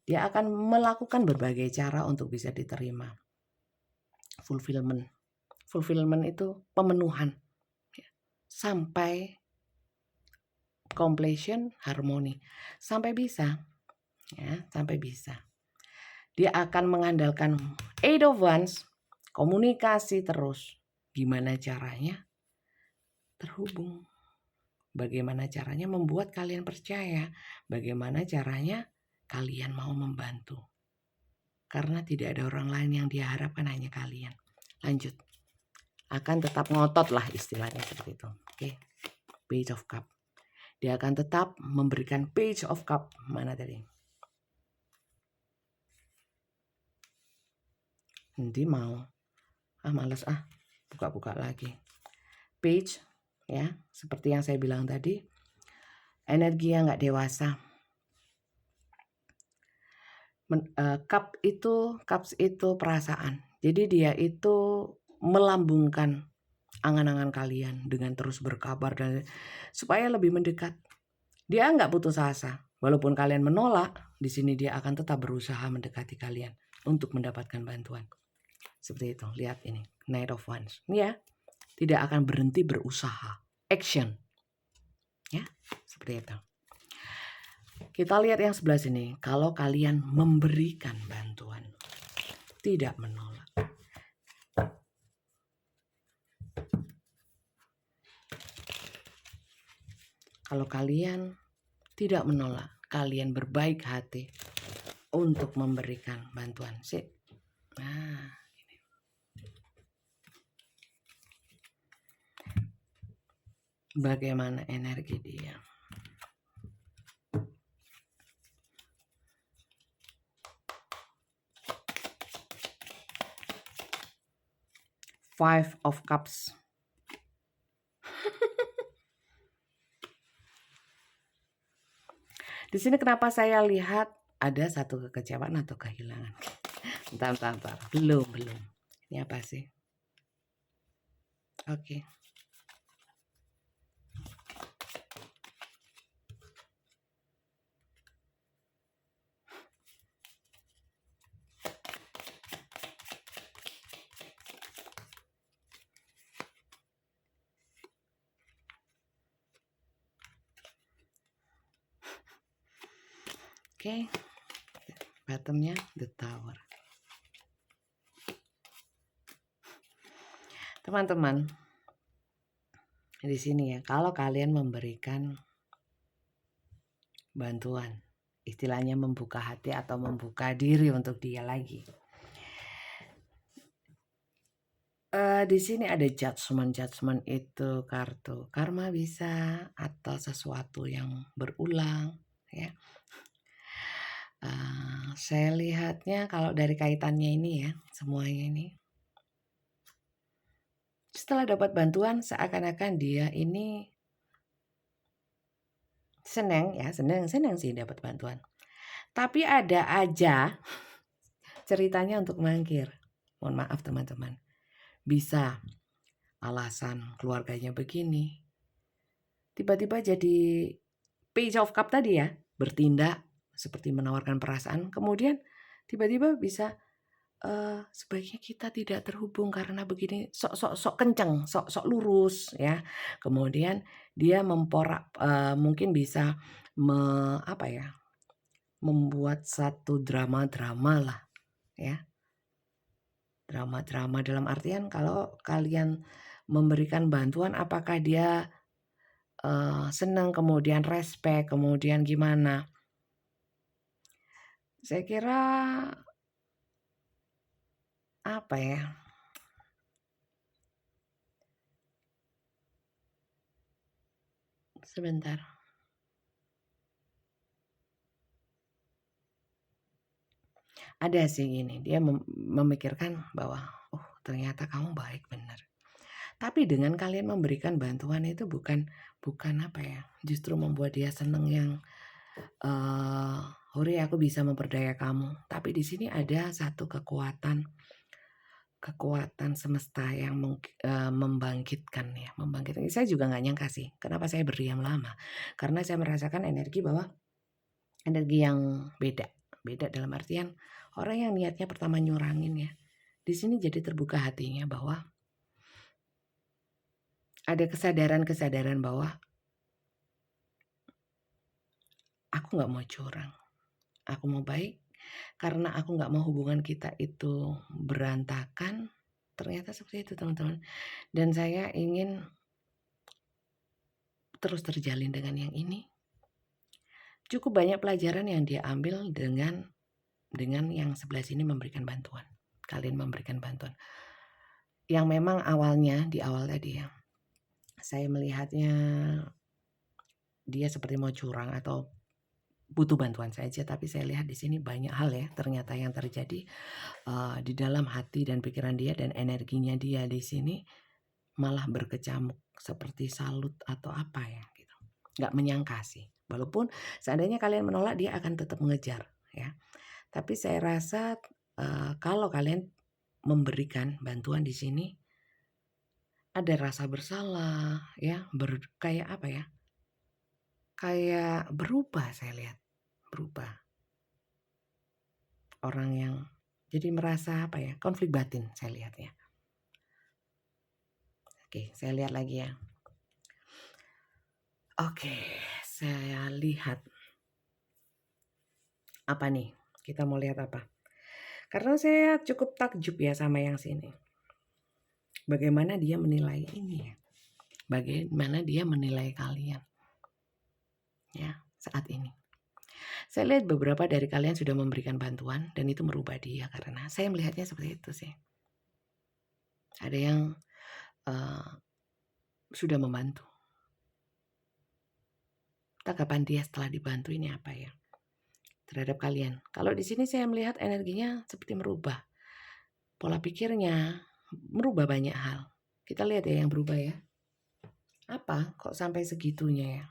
dia akan melakukan berbagai cara untuk bisa diterima. Fulfillment itu pemenuhan sampai completion, harmoni, sampai bisa. Dia akan mengandalkan Eight of Wands, komunikasi terus. Gimana caranya terhubung? Bagaimana caranya membuat kalian percaya? Bagaimana caranya kalian mau membantu? Karena tidak ada orang lain yang dia harapkan, hanya kalian. Lanjut. Akan tetap ngotot lah istilahnya seperti itu. Oke. Page of Cup. Dia akan tetap memberikan Page of Cup. Mana tadi? Nanti mau. Males buka-buka lagi. Page, ya, seperti yang saya bilang tadi. Energi yang nggak dewasa. Cups itu perasaan. Jadi dia itu melambungkan angan-angan kalian dengan terus berkabar dan supaya lebih mendekat. Dia nggak putus asa. Walaupun kalian menolak, di sini dia akan tetap berusaha mendekati kalian untuk mendapatkan bantuan. Seperti itu. Lihat ini, Knight of Wands. Ya, tidak akan berhenti berusaha. Action. Ya, seperti itu. Kita lihat yang sebelah sini. Kalau kalian memberikan bantuan, tidak menolak. Kalau kalian tidak menolak, kalian berbaik hati untuk memberikan bantuan. Nah, ini. Bagaimana energi dia? Five of Cups. Di sini kenapa saya lihat ada satu kekecewaan atau kehilangan? Bentar. Belum. Ini apa sih? Oke. Oke. Bottomnya the Tower. Teman-teman, di sini ya, kalau kalian memberikan bantuan, istilahnya membuka hati atau membuka diri untuk dia lagi. Di sini ada judgment itu kartu karma bisa atau sesuatu yang berulang, ya. Saya lihatnya kalau dari kaitannya ini ya, semuanya ini. Setelah dapat bantuan seakan-akan dia ini senang sih dapat bantuan. Tapi ada aja ceritanya untuk mangkir. Mohon maaf teman-teman. Bisa alasan keluarganya begini. Tiba-tiba jadi Page of Cup tadi ya, bertindak seperti menawarkan perasaan. Kemudian tiba-tiba bisa sebaiknya kita tidak terhubung karena begini, sok kenceng, sok lurus ya. Kemudian dia mungkin bisa membuat satu drama lah ya. Drama dalam artian kalau kalian memberikan bantuan, apakah dia senang, kemudian respect, kemudian gimana. Saya kira apa ya, Sebentar. Ada sih gini, dia memikirkan bahwa, "Oh, ternyata kamu baik bener." Tapi dengan kalian memberikan bantuan itu bukan bukan apa ya, justru membuat dia seneng yang, eee, "Hore aku bisa memperdaya kamu." Tapi di sini ada satu kekuatan kekuatan semesta yang membangkitkan ya, membangkitkan. Saya juga nggak nyangka sih, kenapa saya berdiam lama, karena saya merasakan energi bahwa energi yang beda. Beda dalam artian orang yang niatnya pertama nyurangin ya, di sini jadi terbuka hatinya bahwa ada kesadaran-kesadaran bahwa aku nggak mau curang, aku mau baik, karena aku nggak mau hubungan kita itu berantakan. Ternyata seperti itu teman-teman. Dan saya ingin terus terjalin dengan yang ini. Cukup banyak pelajaran yang dia ambil dengan yang sebelah sini memberikan bantuan. Kalian memberikan bantuan. Yang memang awalnya, di awal tadi ya, saya melihatnya dia seperti mau curang atau butuh bantuan saja, tapi saya lihat di sini banyak hal ya ternyata yang terjadi di dalam hati dan pikiran dia, dan energinya dia di sini malah berkecamuk seperti salut atau apa ya gitu. Nggak menyangka sih. Walaupun seandainya kalian menolak, dia akan tetap mengejar ya. Tapi saya rasa kalau kalian memberikan bantuan di sini ada rasa bersalah ya, kayak apa ya? Kayak berubah saya lihat, berubah. Orang yang jadi merasa apa ya? Konflik batin saya lihat ya. Oke, saya lihat lagi ya. Oke, saya lihat apa nih? Kita mau lihat apa? Karena saya cukup takjub ya sama yang sini. Bagaimana dia menilai ini ya? Bagaimana dia menilai kalian ya saat ini? Saya lihat beberapa dari kalian sudah memberikan bantuan dan itu merubah dia, karena saya melihatnya seperti itu sih. Ada yang sudah membantu. Tanggapan dia setelah dibantu ini apa ya terhadap kalian? Kalau di sini saya melihat energinya seperti merubah. Pola pikirnya merubah banyak hal. Kita lihat ya yang berubah ya. Apa kok sampai segitunya ya?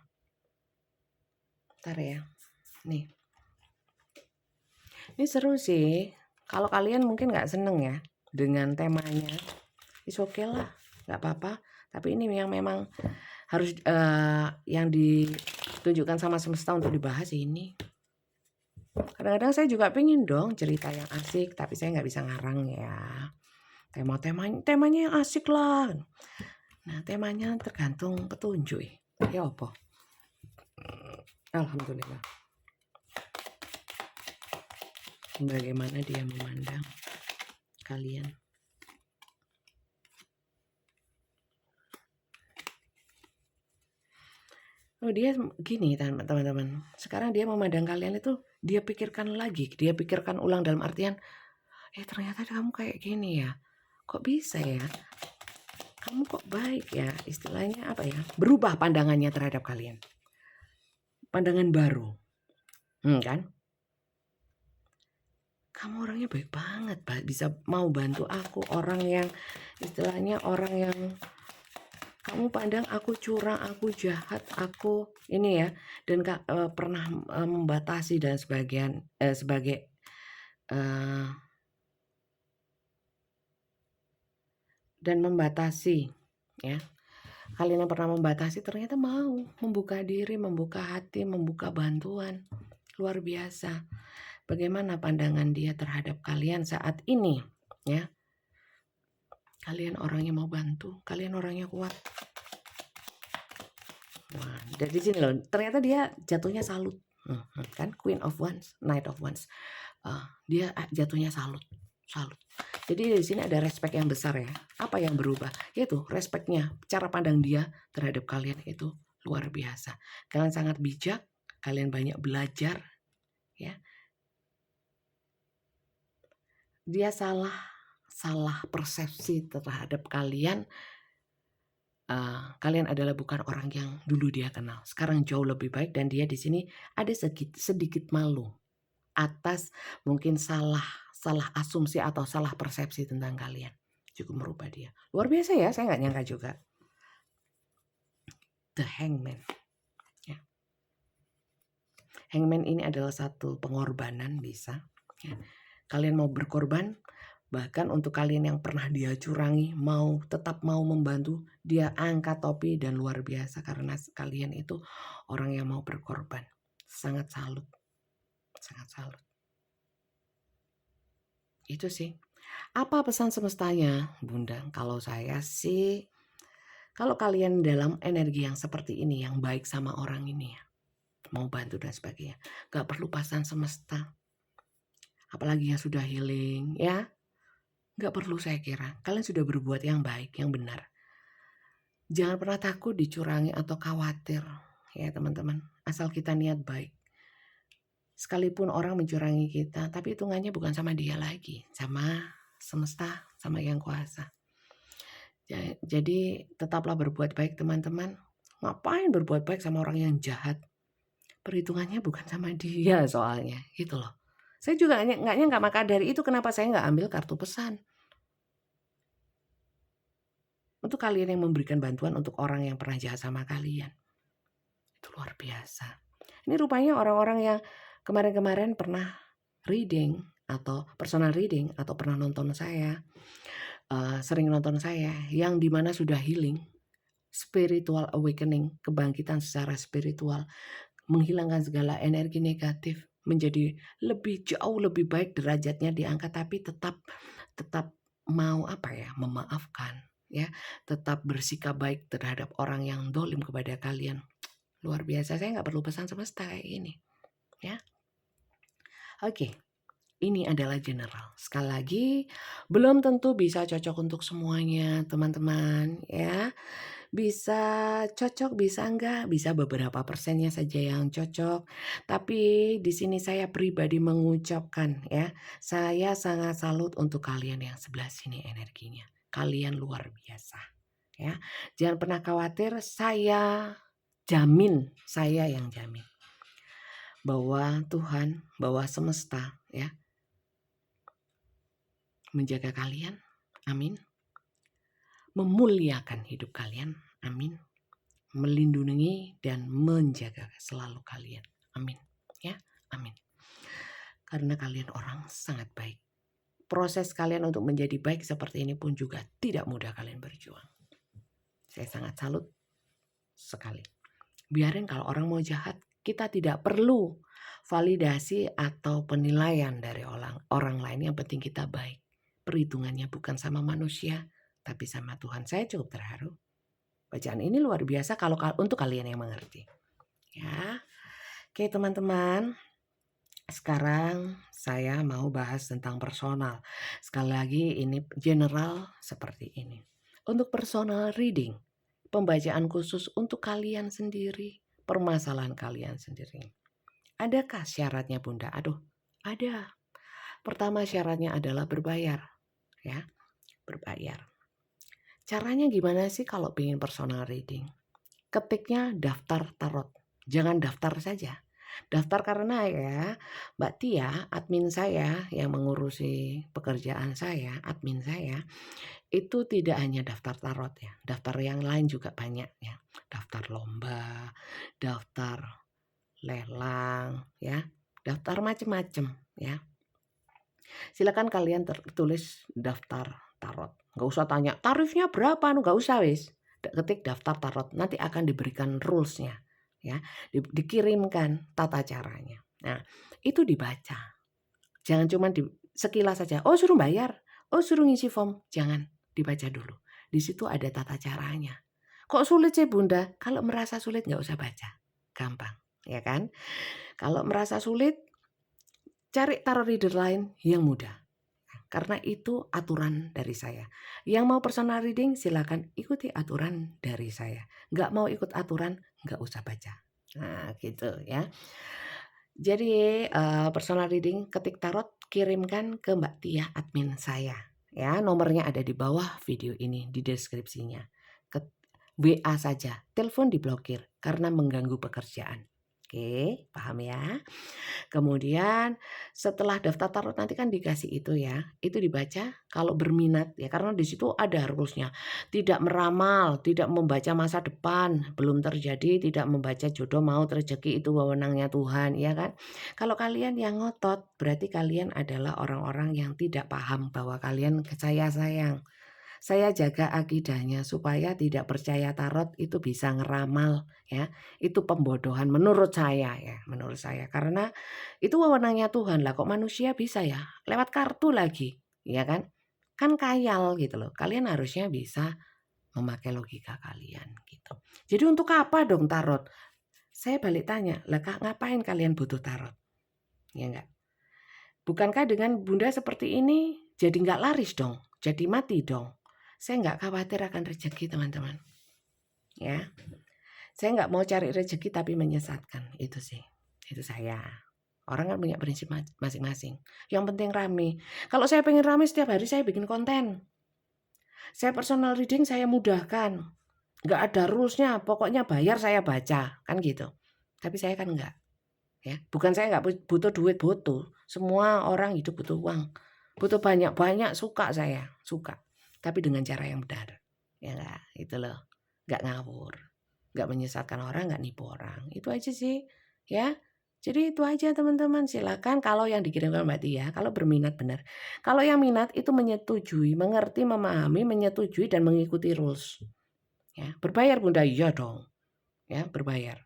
Ntar ya. Nih. Ini seru sih. Kalau kalian mungkin nggak seneng ya dengan temanya, is okay lah, nggak apa-apa. Tapi ini yang memang harus yang ditunjukkan sama semesta untuk dibahas ini. Kadang-kadang saya juga pengen dong cerita yang asik, tapi saya nggak bisa ngarang ya. Temanya yang asik lah. Nah, temanya tergantung petunjuk ya apa? Alhamdulillah. Bagaimana dia memandang kalian? Oh, dia gini teman-teman. Sekarang dia memandang kalian itu dia pikirkan lagi, dia pikirkan ulang dalam artian, ternyata kamu kayak gini ya. Kok bisa ya? Kamu kok baik ya? Istilahnya apa ya? Berubah pandangannya terhadap kalian. Pandangan baru. Kan? Kamu orangnya baik banget, bisa mau bantu aku, orang yang istilahnya orang yang kamu pandang aku curang, aku jahat, aku ini ya, dan pernah membatasi dan sebagai dan membatasi ya. Kalian yang pernah membatasi ternyata mau membuka diri, membuka hati, membuka bantuan. Luar biasa. Bagaimana pandangan dia terhadap kalian saat ini ya? Kalian orangnya mau bantu, kalian orangnya kuat. Nah, dari sini loh, ternyata dia jatuhnya salut. Kan Queen of Wands, Knight of Wands. Dia jatuhnya salut. Jadi di sini ada respect yang besar ya. Apa yang berubah? Yaitu respectnya, cara pandang dia terhadap kalian itu luar biasa. Kalian sangat bijak, kalian banyak belajar, ya. Dia salah persepsi terhadap kalian kalian adalah bukan orang yang dulu dia kenal. Sekarang jauh lebih baik dan dia di sini ada sedikit malu atas mungkin salah asumsi atau salah persepsi tentang kalian. Cukup merubah dia. Luar biasa ya, saya nggak nyangka juga. The Hangman. Ya. Hangman ini adalah satu pengorbanan bisa. Ya. Kalian mau berkorban, bahkan untuk kalian yang pernah dia curangi, tetap mau membantu, dia angkat topi dan luar biasa karena kalian itu orang yang mau berkorban. Sangat salut. Sangat salut. Itu sih. Apa pesan semestanya, Bunda? Kalau saya sih, kalau kalian dalam energi yang seperti ini, yang baik sama orang ini ya, mau bantu dan sebagainya, gak perlu pasan semesta. Apalagi yang sudah healing ya, gak perlu saya kira. Kalian sudah berbuat yang baik, yang benar. Jangan pernah takut dicurangi atau khawatir ya teman-teman. Asal kita niat baik. Sekalipun orang mencurangi kita, tapi hitungannya bukan sama dia lagi, sama semesta, sama yang kuasa. Jadi tetaplah berbuat baik teman-teman. Ngapain berbuat baik sama orang yang jahat? Perhitungannya bukan sama dia soalnya, gitu loh. Saya juga nggak nyangka, maka dari itu kenapa saya nggak ambil kartu pesan. Untuk kalian yang memberikan bantuan untuk orang yang pernah jahat sama kalian. Itu luar biasa. Ini rupanya orang-orang yang kemarin-kemarin pernah reading atau personal reading atau pernah nonton saya, sering nonton saya, yang dimana sudah healing, spiritual awakening, kebangkitan secara spiritual, menghilangkan segala energi negatif, menjadi jauh lebih baik derajatnya diangkat, tapi tetap mau memaafkan ya, tetap bersikap baik terhadap orang yang dolim kepada kalian. Luar biasa, saya nggak perlu pesan semesta kayak ini ya. Oke, ini adalah general. Sekali lagi, belum tentu bisa cocok untuk semuanya teman-teman ya. Bisa cocok, bisa enggak, bisa beberapa persennya saja yang cocok. Tapi di sini saya pribadi mengucapkan ya, saya sangat salut untuk kalian yang sebelah sini energinya. Kalian luar biasa ya. Jangan pernah khawatir, saya yang jamin bahwa Tuhan, bahwa semesta ya menjaga kalian. Amin. Memuliakan hidup kalian. Amin. Melindungi dan menjaga selalu kalian. Amin. Ya, amin. Karena kalian orang sangat baik. Proses kalian untuk menjadi baik seperti ini pun juga tidak mudah kalian berjuang. Saya sangat salut sekali. Biarin kalau orang mau jahat, kita tidak perlu validasi atau penilaian dari orang lain. Yang penting kita baik. Perhitungannya bukan sama manusia, tapi sama Tuhan. Saya cukup terharu. Bacaan ini luar biasa kalau untuk kalian yang mengerti. Ya. Oke teman-teman. Sekarang saya mau bahas tentang personal. Sekali lagi ini general seperti ini. Untuk personal reading, pembacaan khusus untuk kalian sendiri, permasalahan kalian sendiri. Adakah syaratnya Bunda? Aduh, ada. Pertama syaratnya adalah berbayar. Ya, berbayar. Caranya gimana sih kalau ingin personal reading? Ketiknya daftar tarot. Jangan daftar saja. Daftar karena ya Mbak Tia, admin saya yang mengurusi pekerjaan saya, admin saya, itu tidak hanya daftar tarot ya. Daftar yang lain juga banyak ya. Daftar lomba, daftar lelang ya. Daftar macam-macam ya. Silakan kalian tulis daftar tarot. Nggak usah tanya tarifnya berapa, nggak usah wis. Ketik daftar tarot, nanti akan diberikan rulesnya ya, dikirimkan tata caranya. Nah itu dibaca, jangan cuma sekilas saja. Oh suruh bayar, oh suruh ngisi form, jangan, dibaca dulu. Di situ ada tata caranya. Kok sulit sih Bunda? Kalau merasa sulit nggak usah baca, gampang ya kan. Kalau merasa sulit, cari tarot reader lain yang mudah. Karena itu aturan dari saya. Yang mau personal reading silakan ikuti aturan dari saya. Nggak mau ikut aturan, nggak usah baca. Nah gitu ya. Jadi personal reading ketik tarot, kirimkan ke Mbak Tia admin saya. Ya, nomornya ada di bawah video ini di deskripsinya. WA saja, telepon diblokir karena mengganggu pekerjaan. Oke, paham ya? Kemudian setelah daftar tarot nanti kan dikasih itu ya, itu dibaca kalau berminat ya karena di situ ada rulesnya. Tidak meramal, tidak membaca masa depan, belum terjadi, tidak membaca jodoh, maut, rezeki itu wewenangnya Tuhan, ya kan? Kalau kalian yang ngotot, berarti kalian adalah orang-orang yang tidak paham bahwa kalian saya sayang. Saya jaga akidahnya supaya tidak percaya tarot itu bisa ngeramal ya. Itu pembodohan menurut saya ya, menurut saya. Karena itu wewenangnya Tuhan lah kok manusia bisa ya lewat kartu lagi, ya kan? Kan khayal gitu loh. Kalian harusnya bisa memakai logika kalian gitu. Jadi untuk apa dong tarot? Saya balik tanya, lah ngapain kalian butuh tarot? Ya enggak? Bukankah dengan Bunda seperti ini jadi nggak laris dong, jadi mati dong. Saya nggak khawatir akan rezeki teman-teman. Ya, saya nggak mau cari rezeki tapi menyesatkan, itu sih. Itu saya. Orang kan punya prinsip masing-masing. Yang penting rame. Kalau saya pengen rame setiap hari saya bikin konten. Saya personal reading saya mudahkan. Nggak ada rulesnya, pokoknya bayar saya baca. Kan gitu. Tapi saya kan nggak. Ya, bukan saya nggak butuh duit, butuh. Semua orang hidup butuh uang. Butuh banyak-banyak, suka saya. Suka. Tapi dengan cara yang benar. Ya nggak? Itu loh. Nggak ngawur. Nggak menyesatkan orang, nggak nipu orang. Itu aja sih. Ya. Jadi itu aja teman-teman, silakan kalau yang dikirimkan Mbak Tia, kalau berminat benar. Kalau yang minat itu menyetujui, mengerti, memahami, menyetujui dan mengikuti rules. Ya, berbayar Bunda, iya dong. Ya, berbayar.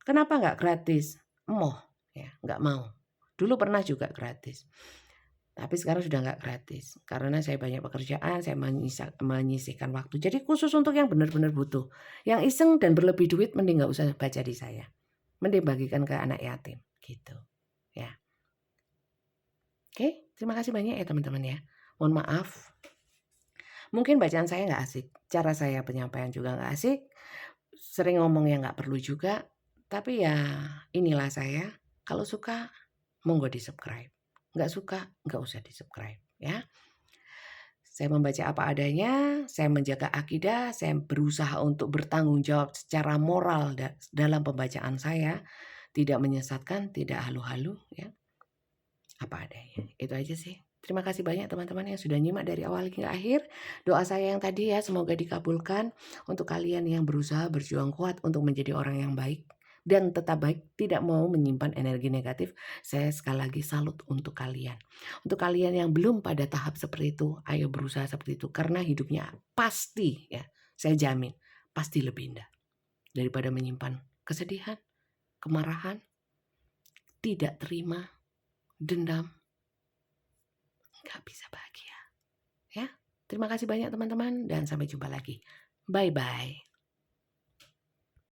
Kenapa nggak gratis? Emoh, ya nggak mau. Dulu pernah juga gratis. Tapi sekarang sudah nggak gratis. Karena saya banyak pekerjaan, saya menyisihkan waktu. Jadi khusus untuk yang benar-benar butuh. Yang iseng dan berlebih duit mending nggak usah baca di saya. Mending bagikan ke anak yatim gitu ya. Oke, terima kasih banyak ya teman-teman ya. Mohon maaf, mungkin bacaan saya nggak asik, cara saya penyampaian juga nggak asik, sering ngomong yang nggak perlu juga, tapi ya inilah saya. Kalau suka monggo di-subscribe, nggak suka nggak usah di-subscribe ya. Saya membaca apa adanya, saya menjaga akidah, saya berusaha untuk bertanggung jawab secara moral dalam pembacaan saya, tidak menyesatkan, tidak halu-halu ya. Apa adanya. Itu aja sih. Terima kasih banyak teman-teman yang sudah nyimak dari awal hingga akhir. Doa saya yang tadi ya semoga dikabulkan untuk kalian yang berusaha berjuang kuat untuk menjadi orang yang baik dan tetap baik, tidak mau menyimpan energi negatif. Saya sekali lagi salut untuk kalian. Untuk kalian yang belum pada tahap seperti itu, ayo berusaha seperti itu karena hidupnya pasti ya, saya jamin pasti lebih indah daripada menyimpan kesedihan, kemarahan, tidak terima, dendam. Nggak bisa bahagia. Ya, terima kasih banyak teman-teman dan sampai jumpa lagi. Bye-bye.